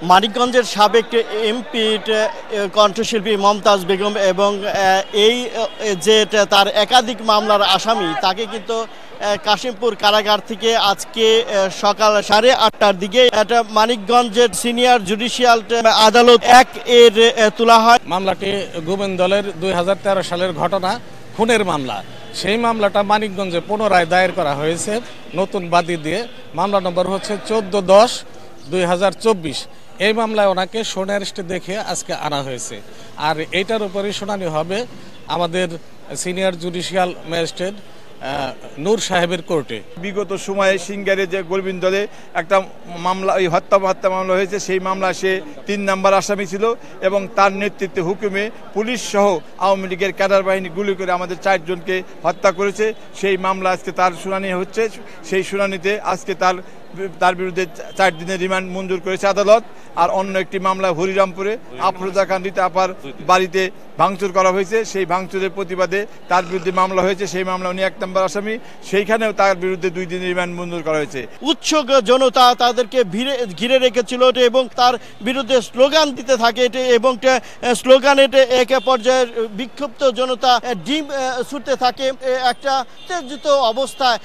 মানিকগঞ্জের সাবেক এমপি কণ্ঠশিল্পী মমতাজ বেগম এবং এই যে তার একাধিক মামলার আসামি তাকে কিন্তু কাশিমপুর কারাগার থেকে আজকে সকাল 8:30টার দিকে একটা মানিকগঞ্জের সিনিয়র জুডিশিয়াল আদালত 1 এর তোলা হয়। মামলাটি গোবিন্দলের 2013 সালের ঘটনা, খুনের মামলা। সেই মামলাটা মানিকগঞ্জে পুনরায় দায়ের করা হয়েছে নতুন বাদী দিয়ে। মামলা নম্বর হচ্ছে 14/10/2024। এই মামলায় ওনাকে সোনে অ্যারেস্টে দেখে আজকে আনা হয়েছে। আর এইটার উপরই শুনানি হবে আমাদের সিনিয়র জুডিশিয়াল ম্যাজিস্ট্রেট নূর সাহেবের কোর্টে। বিগত সময়ে সিঙ্গারে যে গোবিন্দলে একটা মামলা, ওই হত্যা মামলা হয়েছে, সেই মামলা সে 3 নম্বর আসামি ছিল এবং তার নেতৃত্বে হুকুমে পুলিশ সহ আওয়ামী লীগের ক্যাডার বাহিনী গুলি করে আমাদের 4 জনকে হত্যা করেছে। সেই মামলা আজকে তার শুনানি হচ্ছে। সেই শুনানিতে আজকে তার বিরুদ্ধে 4 দিনের রিমান্ড মঞ্জুর করেছে আদালত। আর অন্য একটি মামলা হরিরামপুরে আফরোজা কান্দিতে আপার বাড়িতে ভাঙচুর করা হয়েছে। সেই ভাঙচুরের প্রতিবাদে তার বিরুদ্ধে মামলা হয়েছে। সেই মামলা উনি 1 নম্বর আসামি, সেইখানেও তার বিরুদ্ধে 2 দিনের রিমান্ড মঞ্জুর করা হয়েছে। উৎসুক জনতা তাদেরকে ঘিরে রেখেছিল এবং তার বিরুদ্ধে স্লোগান দিতে থাকে এবং স্লোগান এক পর্যায়ের বিক্ষুব্ধ জনতা ডিম ছুটতে থাকে। একটা উত্তেজিত অবস্থায়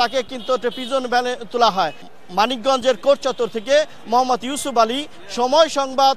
তাকে কিন্তু প্রিজন ভ্যানে তোলা হয়। মানিকগঞ্জের কোর্ট চত্বর থেকে মোহাম্মদ ইউসুফ আলী, সময় সংবাদ।